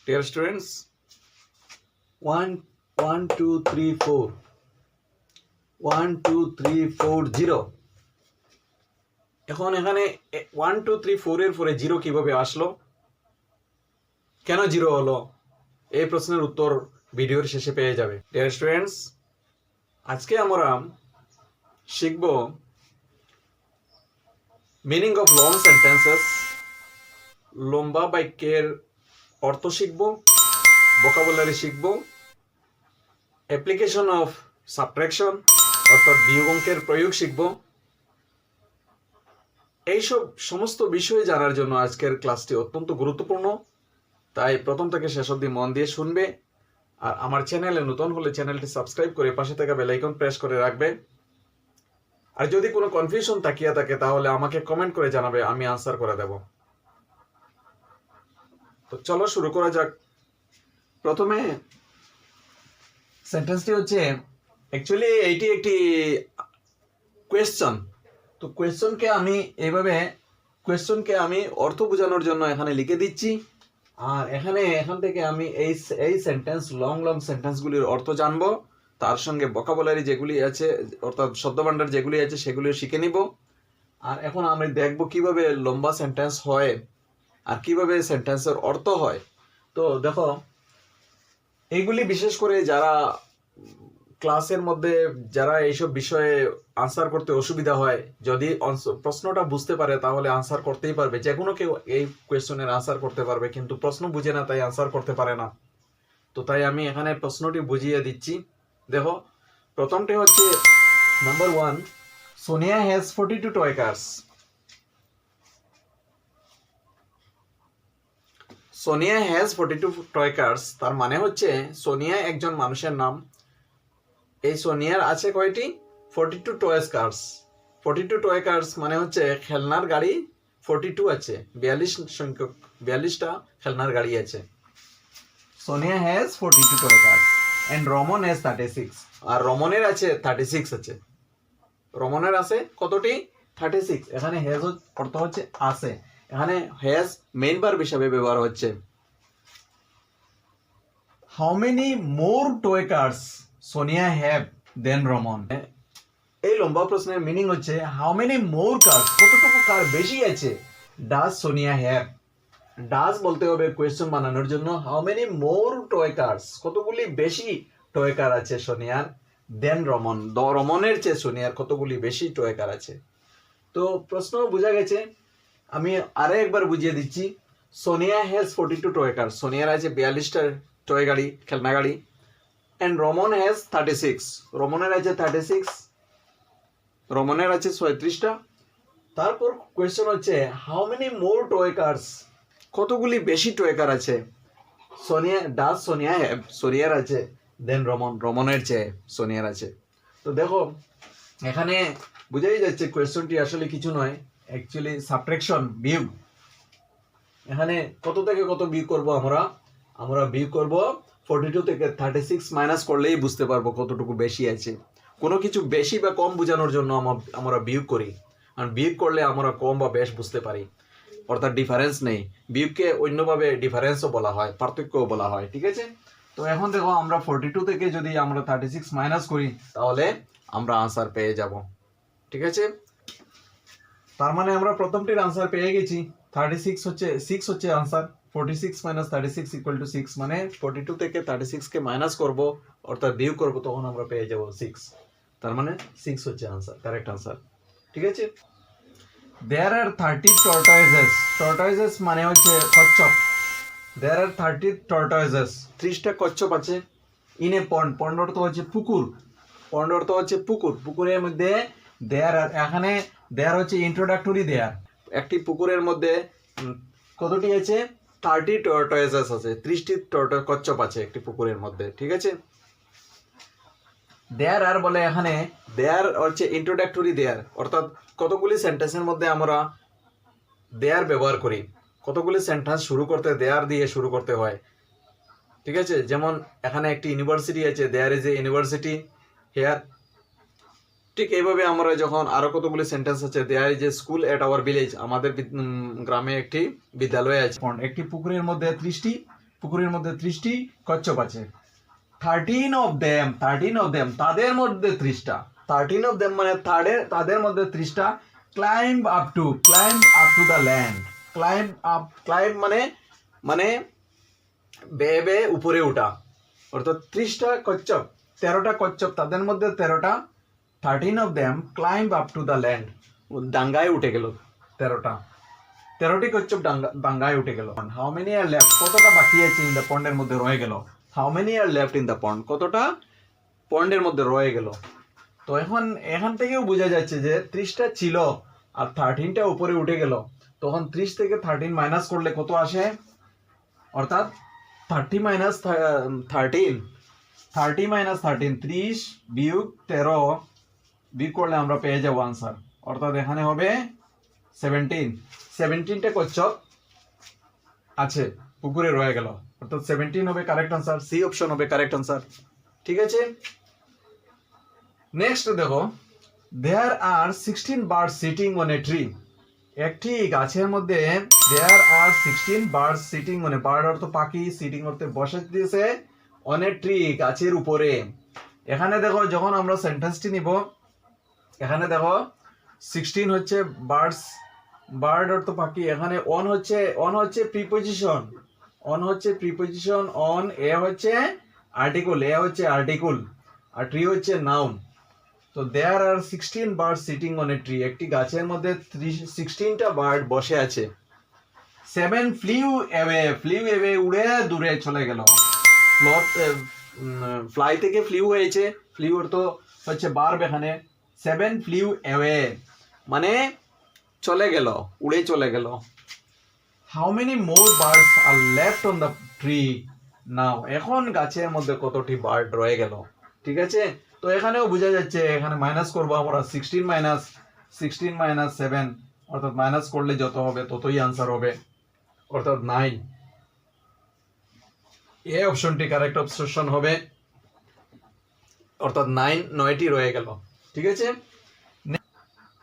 Dear students, 1, 1, 2, 3, 4. 1, 2, 3, 4, 0. এখন এখানে 1, 2, 3, 4 এর পরে 0 কিভাবে আসলো, কেন 0 হলো, এই প্রশ্নের উত্তর ভিডিওর শেষে পেয়ে যাবে। ডিয়ার স্টুডেন্টস, আজকে আমরা শিখব মিনিং অফ লং সেন্টেন্সেস, লম্বা বাক্যের অর্থ শিখব, ভোকাবুলারি শিখব, অ্যাপ্লিকেশন অফ সাবট্রাকশন অর্থাৎ বিয়োগ অঙ্কের প্রয়োগ শিখব। এইসব সমস্ত বিষয় জানার জন্য আজকের ক্লাসটি অত্যন্ত গুরুত্বপূর্ণ, তাই প্রথম থেকে শেষ অবধি মন দিয়ে শুনবে। আর আমার চ্যানেলে নতুন হলে চ্যানেলটি সাবস্ক্রাইব করে পাশে থাকা বেল আইকন প্রেস করে রাখবে। আর যদি কোনো কনফিউশন তাকিয়ে থাকে তাহলে আমাকে কমেন্ট করে জানাবে, আমি আনসার করে দেব। তো চলো শুরু করা যাক। প্রথমে সেন্টেন্সটি হচ্ছে, অ্যাকচুয়ালি এইটি একটি কোয়েশ্চন। তো কোয়েশ্চনকে আমি অর্থ বোঝানোর জন্য এখানে লিখে দিচ্ছি। আর এখান থেকে আমি এই সেন্টেন্স লং সেন্টেন্সগুলির অর্থ জানবো, তার সঙ্গে ভোকাবুলারি যেগুলি আছে অর্থাৎ শব্দভাণ্ডার যেগুলি আছে সেগুলি শিখে নিব। আর এখন আমি দেখব কিভাবে লম্বা সেন্টেন্স হয় আর কিভাবে সেন্টেন্সের অর্থ হয়। তো দেখো, এইগুলি বিশেষ করে যারা ক্লাসের মধ্যে যারা এইসব বিষয়ে আনসার করতে অসুবিধা হয়, যদি প্রশ্নটা বুঝতে পারে তাহলে আনসার করতেই পারবে। যে কোনো কেউ এই কোয়েশ্চনের আনসার করতে পারবে, কিন্তু প্রশ্ন বুঝে না তাই আনসার করতে পারে না। তো তাই আমি এখানে প্রশ্নটি বুঝিয়ে দিচ্ছি। দেখো, প্রথমটি হচ্ছে number 1, Sonia has 42 toy cars. Sonia has 42 toy cars, তার মানে হচ্ছে সোনিয়া একজন মানুষের নাম। এই সোনিয়ার আছে কয়টি? 42 টয়েস কার্স। 42 টয় কার্স মানে হচ্ছে খেলনার গাড়ি 42 আছে, 42টা খেলনার গাড়ি আছে। Sonia has 42 toy cars and Raman has 36। আর রমনের আছে 36 আছে। রমনের আছে কতটি? 36। এখানে হ্যাজ অর্থ হচ্ছে আছে, এখানে হ্যাজ মেইন ভার্ব হিসাবে ব্যবহার হচ্ছে। How many more toy cars Sonia have than Raman. এই লম্বা প্রশ্নের মিনিং হচ্ছে হাউ মেনি মোর কার্স, কতটুকু কার বেশি আছে, ডাজ সোনিয়া হ্যাভ। ডাজ বলতে হবে কোয়েশ্চন বানানোর জন্য, how many more toy cars, কতগুলি বেশি টয় কার আছে সোনিয়ার, দেন রমন, রমনের চেয়ে সোনিয়ার কতগুলি বেশি টয় কার আছে। তো প্রশ্ন বোঝা গেছে, আমি আরে একবার বুঝিয়ে দিচ্ছি। সোনিয়া হ্যাজ 42 টয় কার, সোনিয়ার আছে 42টা টয় গাড়ি, খেলনা গাড়ি। এন্ড রমন হ্যাজ 36, রমনের আছে 36, রমনের আছে 36টা। তারপর কোয়েশ্চন হচ্ছে how many more toy cars, কতগুলি বেশি টয় কার আছে। সোনিয়া, ডাজ সোনিয়া হ্যাভ, সোনিয়ার আছে, দেন রমন, রমনের চেয়ে সোনিয়ার আছে। তো দেখো, এখানে বুঝাই যাচ্ছে কোয়েশ্চনটি আসলে কিছু নয়, অ্যাকচুয়ালি সাবট্রাকশন, বিয়োগ। এখানে কত থেকে কত বিয়োগ করব আমরা বিয়োগ করব 42 থেকে 36 মাইনাস করলেই বুঝতে পারবো কতটুকু বেশি আছে। কোনো কিছু বেশি বা কম বোঝানোর জন্য আমরা বিয়োগ করি, আর বিয়োগ করলে আমরা কম বা বেশ বুঝতে পারি, অর্থাৎ ডিফারেন্স নেই। বিয়োগকে অন্যভাবে ডিফারেন্সও বলা হয়, পার্থক্যও বলা হয়, ঠিক আছে। তো এখন দেখো, আমরা 42 থেকে যদি আমরা 36 মাইনাস করি তাহলে আমরা আনসার পেয়ে যাব, ঠিক আছে। তার মানে আমরা প্রথমটির আনসার পেয়ে গেছি, 36 হচ্ছে 6 হচ্ছে আনসার। 46 মাইনাস 36 ইকুয়াল টু 6, মানে 42 থেকে 36 কে মাইনাস করব অর্থাৎ বিয়োগ করব, তখন আমরা পেয়ে যাব 6। তার মানে 6 হচ্ছে আনসার, কারেক্ট আনসার, ঠিক আছে। There are 30 tortoises. Tortoises মানে হচ্ছে কচ্ছপ। There are 30 tortoises. 30টা কচ্ছপ আছে। In a pond. pond অর্থ হচ্ছে পুকুর। pond অর্থ হচ্ছে পুকুর। পুকুরের মধ্যে there are, এখানে there হচ্ছে ইন্ট্রোডাক্টরি there। একটি পুকুরের মধ্যে কতটি আছে? 30 tortoises আছে। 30টি কচ্ছপ আছে একটি পুকুরের মধ্যে, ঠিক আছে। দেয়ার আর বলে, এখানে দেয়ার হচ্ছে ইন্ট্রোডাক্টরি দেয়ার, অর্থাৎ কতগুলি সেন্টেন্সের মধ্যে আমরা দেয়ার ব্যবহার করি, কতগুলি সেন্টেন্স শুরু করতে দেয়ার দিয়ে শুরু করতে হয়, ঠিক আছে। যেমন এখানে একটি ইউনিভার্সিটি আছে, there is a university here. ঠিক এইভাবে আমরা যখন আরো কতগুলি সেন্টেন্স আছে, there is a school at our village, আমাদের গ্রামে একটি বিদ্যালয় আছে। একটি পুকুরের মধ্যে 30টি পুকুরের মধ্যে 30টি কচ্ছপ আছে। 13 of them তাদের মধ্যে 30টা, 13 of them মানে তাদের মধ্যে 30টা climb up to the land, climb মানে বেয়ে উপরে ওঠা, অর্থাৎ 30টা কচ্ছপ, 13টা কচ্ছপ, তাদের মধ্যে 13টা 13 of them climb up to the land, ডাঙ্গায় উঠে গেল 13টি কচ্ছপ ডাঙ্গায় উঠে গেল। হাউ মেনি আর লেফট, কতটা বাকি আছে ইন দ্য পন্ডের মধ্যে রয়ে গেল, how many are left in the pond, কতটা পন্ডের মধ্যে রয়ে গেল। তো এখান থেকেও বোঝা যাচ্ছে যে 30টা ছিল আর 13টা উপরে উঠে গেল, তখন 30 থেকে 13 মাইনাস করলে কত আসে, অর্থাৎ 30 মাইনাস 13, 30 বিয়োগ 13 বিয়োগ করলে আমরা পেয়ে যাবো আনসার, অর্থাৎ এখানে হবে 17টা কচ্ছপ আছে পুকুরে রয়ে গেল, অর্থাৎ 17 হবে কারেক্ট আনসার, সি অপশন হবে কারেক্ট আনসার। ঠিক আছে, নেক্সট দেখো, there are 16 birds sitting on a tree, একটি গাছের মধ্যে there are 16 birds sitting on a, bird অর্থ পাখি, সিটিং অর্থ বসে দিয়েছে, অন এ ট্রি গাছের উপরে। এখানে দেখো যখন আমরা সেন্টেন্সটি নিব, এখানে দেখো 16 হচ্ছে বার্ড অর্থ পাখি, এখানে অন হচ্ছে প্রিপজিশন, অন এ হচ্ছে আর্টিকেল, আর ট্রি হচ্ছে নাউন। তো there are 16 bird sitting on a tree, একটি গাছের মধ্যে 16টা বার্ড বসে আছে। 7 ফ্লিউ অ্যাওয়ে উড়ে দূরে চলে গেল, ফ্লাই থেকে ফ্লিউ হয়েছে, ফ্লিউ অর্থ হচ্ছে বার্ব এখানে। 7 ফ্লিউ অ্যাওয়ে মানে চলে গেল, উড়ে চলে গেল। How many more birds are left on the tree now, এখন গাছের মধ্যে কতটি বার্ড রয়ে গেল। ঠিক আছে, তো এখানেও বোঝা যাচ্ছে, এখানে মাইনাস করবো আমরা, 16 মাইনাস 7, অর্থাৎ মাইনাস করলে যত হবে ততই আনসার হবে, অর্থাৎ 9। এ অপশনটি কারেক্ট অপশন হবে, অর্থাৎ 9টি রয়ে গেল। ঠিক আছে,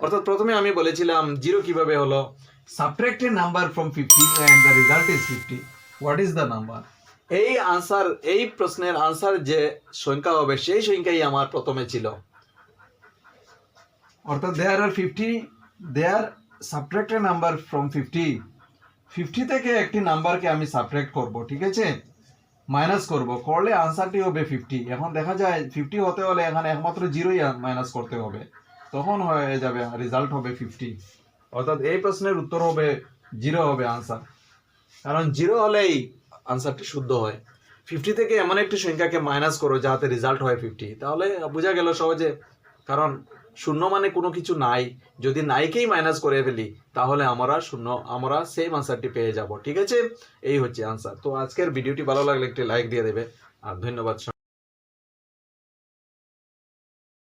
অর্থাৎ প্রথমে আমি বলেছিলাম 0 কিভাবে হলো, subtract a number from 50 and the result is 50, what is the number. এই প্রশ্নের আনসার যে সংখ্যা হবে সেই সংখ্যাই আমার প্রথমে ছিল, অর্থাৎ দেয়ার সাবট্রাক্ট এ নাম্বার ফ্রম 50 থেকে একটি নাম্বারকে আমি সাবট্রাক্ট করব। ঠিক আছে, মাইনাস করলে আনসারটি হবে 50। এখন দেখা যায় 50 হতে হলে এখানে একমাত্র 0ই মাইনাস করতে হবে, তখন হয়ে যাবে রেজাল্ট হবে 50, অর্থাৎ এই প্রশ্নের উত্তর হবে 0 হবে আনসার, কারণ 0 হলেই আনসারটি শুদ্ধ হয়। 50 থেকে এমন একটি সংখ্যাকে মাইনাস করো যাতে রেজাল্ট হয় 50, তাহলে বোঝা গেল সহজে, কারণ শূন্য মানে কোনো কিছু নাই, যদি নাইকেই মাইনাস করে ফেলি তাহলে আমরা সেম আনসারটি পেয়ে যাব। ঠিক আছে, এই হচ্ছে আনসার। তো আজকের ভিডিওটি ভালো লাগলে একটি লাইক দিয়ে দেবে, আর ধন্যবাদ।